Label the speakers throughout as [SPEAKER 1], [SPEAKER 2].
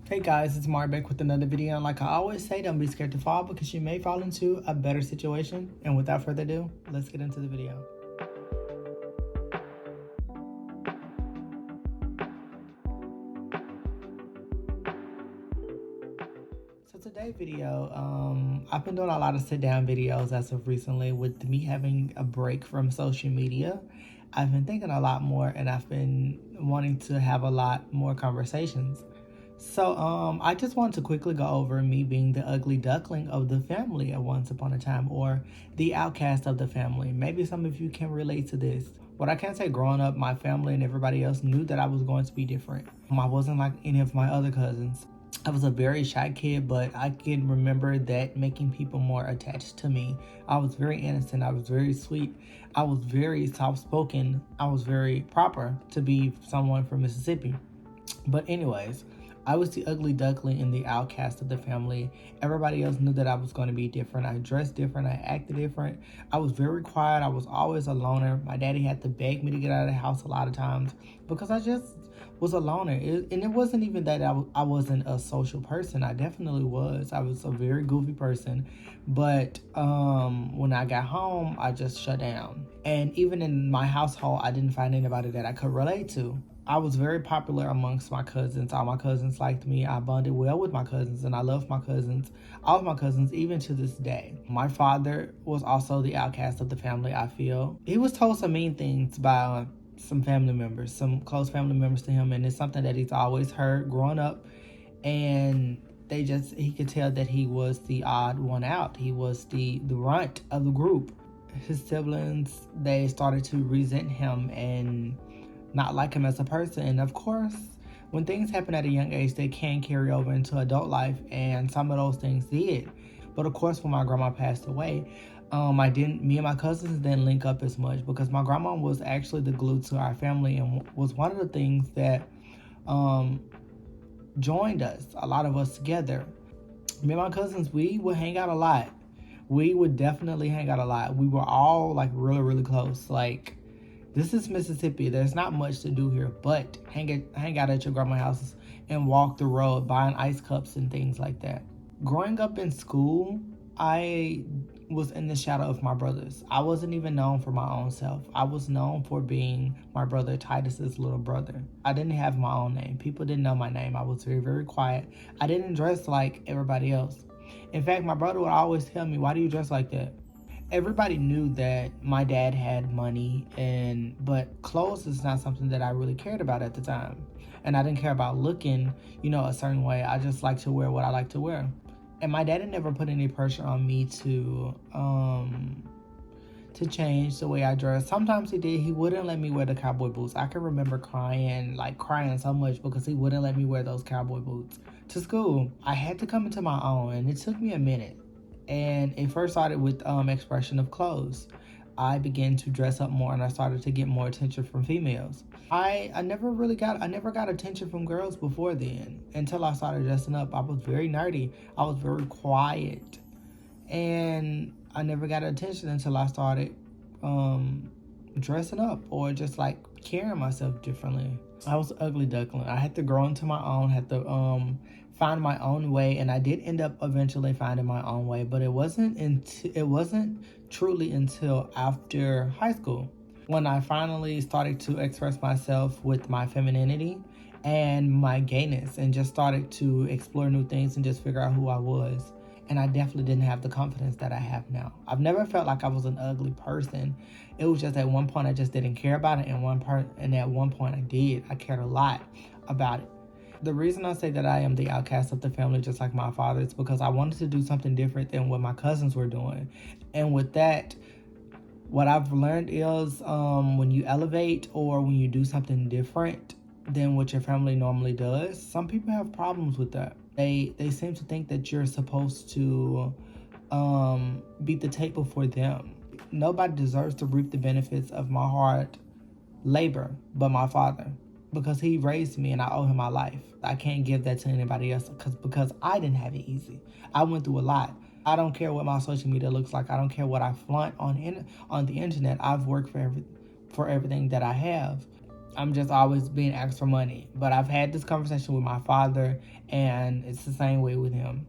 [SPEAKER 1] Hey guys, it's Mar back with another video, and like I always say, don't be scared to fall because you may fall into a better situation. And without further ado, let's get into the video. So today's video, I've been doing a lot of sit down videos as of recently with me having a break from social media. I've been thinking a lot more and I've been wanting to have a lot more conversations. So I just want to quickly go over me being the ugly duckling of the family at once upon a time, or the outcast of the family. Maybe some of you can relate to this. What I can say, growing up, my family and everybody else knew that I was going to be different. I wasn't like any of my other cousins. I was a very shy kid, but I can remember that making people more attached to me. I was very innocent. I was very sweet. I was very soft-spoken. I was very proper to be someone from Mississippi. But anyways, I was the ugly duckling and the outcast of the family. Everybody else knew that I was going to be different. I dressed different. I acted different. I was very quiet. I was always a loner. My daddy had to beg me to get out of the house a lot of times because I just was a loner. And it wasn't even that I wasn't a social person. I definitely was. I was a very goofy person. But when I got home, I just shut down. And even in my household, I didn't find anybody that I could relate to. I was very popular amongst my cousins. All my cousins liked me. I bonded well with my cousins, and I love my cousins, all of my cousins, even to this day. My father was also the outcast of the family, I feel. He was told some mean things by some family members, some close family members to him, and it's something that he's always heard growing up. And he could tell that he was the odd one out. He was the runt of the group. His siblings, they started to resent him and not like him as a person. And of course, when things happen at a young age, they can carry over into adult life, and some of those things did. But of course, when my grandma passed away, me and my cousins didn't link up as much because my grandma was actually the glue to our family and was one of the things that joined us, a lot of us together. Me and my cousins, we would hang out a lot. We would definitely hang out a lot. We were all like really, really close. Like, this is Mississippi. There's not much to do here, but hang out at your grandma's house and walk the road, buying ice cups and things like that. Growing up in school, I was in the shadow of my brothers. I wasn't even known for my own self. I was known for being my brother Titus's little brother. I didn't have my own name. People didn't know my name. I was very, very quiet. I didn't dress like everybody else. In fact, my brother would always tell me, "Why do you dress like that?" Everybody knew that my dad had money, but clothes is not something that I really cared about at the time. And I didn't care about looking, a certain way. I just like to wear what I like to wear. And my daddy never put any pressure on me to change the way I dress. Sometimes he did. He wouldn't let me wear the cowboy boots. I can remember crying so much because he wouldn't let me wear those cowboy boots to school. I had to come into my own, and it took me a minute. And it first started with expression of clothes. I began to dress up more, and I started to get more attention from females. I never got attention from girls before then until I started dressing up. I was very nerdy. I was very quiet, and I never got attention until I started dressing up or just like carrying myself differently. I was an ugly duckling. I had to grow into my own, had to find my own way, and I did end up eventually finding my own way, but it wasn't truly until after high school when I finally started to express myself with my femininity and my gayness and just started to explore new things and just figure out who I was. And I definitely didn't have the confidence that I have now. I've never felt like I was an ugly person. It was just at one point I just didn't care about it, and at one point I did. I cared a lot about it. The reason I say that I am the outcast of the family, just like my father, is because I wanted to do something different than what my cousins were doing. And with that, what I've learned is when you elevate or when you do something different than what your family normally does, some people have problems with that. They seem to think that you're supposed to beat the table for them. Nobody deserves to reap the benefits of my hard labor but my father, because he raised me and I owe him my life. I can't give that to anybody else because I didn't have it easy. I went through a lot. I don't care what my social media looks like. I don't care what I flaunt on the internet. I've worked for everything that I have. I'm just always being asked for money. But I've had this conversation with my father, and it's the same way with him.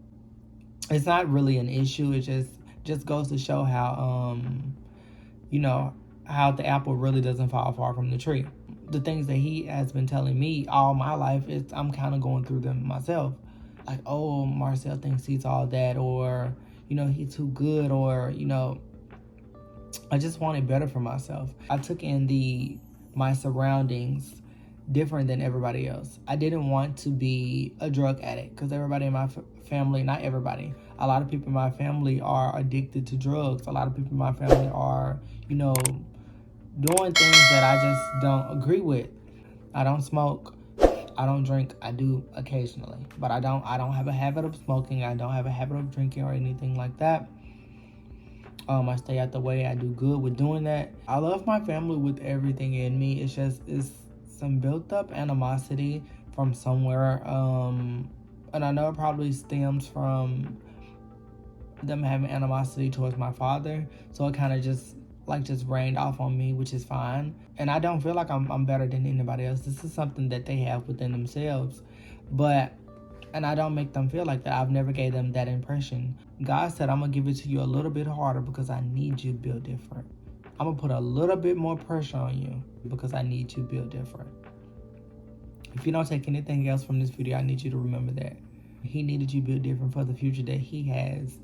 [SPEAKER 1] It's not really an issue. It just goes to show how you know, how the apple really doesn't fall far from the tree. The things that he has been telling me all my life is I'm kind of going through them myself. Like, oh, Marcel thinks he's all that, or he's too good, or I just wanted better for myself. I took in my surroundings different than everybody else. I didn't want to be a drug addict because everybody in my family, not everybody, a lot of people in my family are addicted to drugs. A lot of people in my family are, doing things that I just don't agree with. I don't smoke. I don't drink. I do occasionally, but I don't have a habit of smoking. I don't have a habit of drinking or anything like that. I stay out the way. I do good with doing that. I love my family with everything in me. It's some built up animosity from somewhere. And I know it probably stems from them having animosity towards my father. So it kind of just rained off on me, which is fine. And I don't feel like I'm better than anybody else. This is something that they have within themselves. And I don't make them feel like that. I've never gave them that impression. God said, I'm going to give it to you a little bit harder because I need you built different. I'm going to put a little bit more pressure on you because I need you built different. If you don't take anything else from this video, I need you to remember that. He needed you built different for the future that he has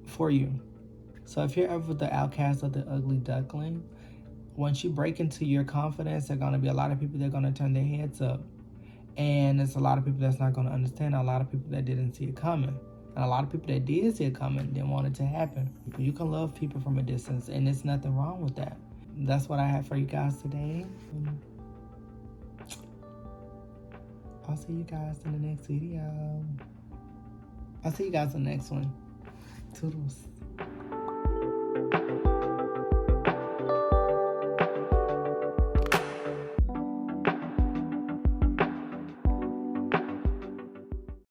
[SPEAKER 1] for you. So if you're ever the outcast or the ugly duckling, once you break into your confidence, there are going to be a lot of people that are going to turn their heads up. And there's a lot of people that's not going to understand. A lot of people that didn't see it coming. And a lot of people that did see it coming didn't want it to happen. You can love people from a distance, and there's nothing wrong with that. That's what I have for you guys today. I'll see you guys in the next video. I'll see you guys in the next one. Toodles.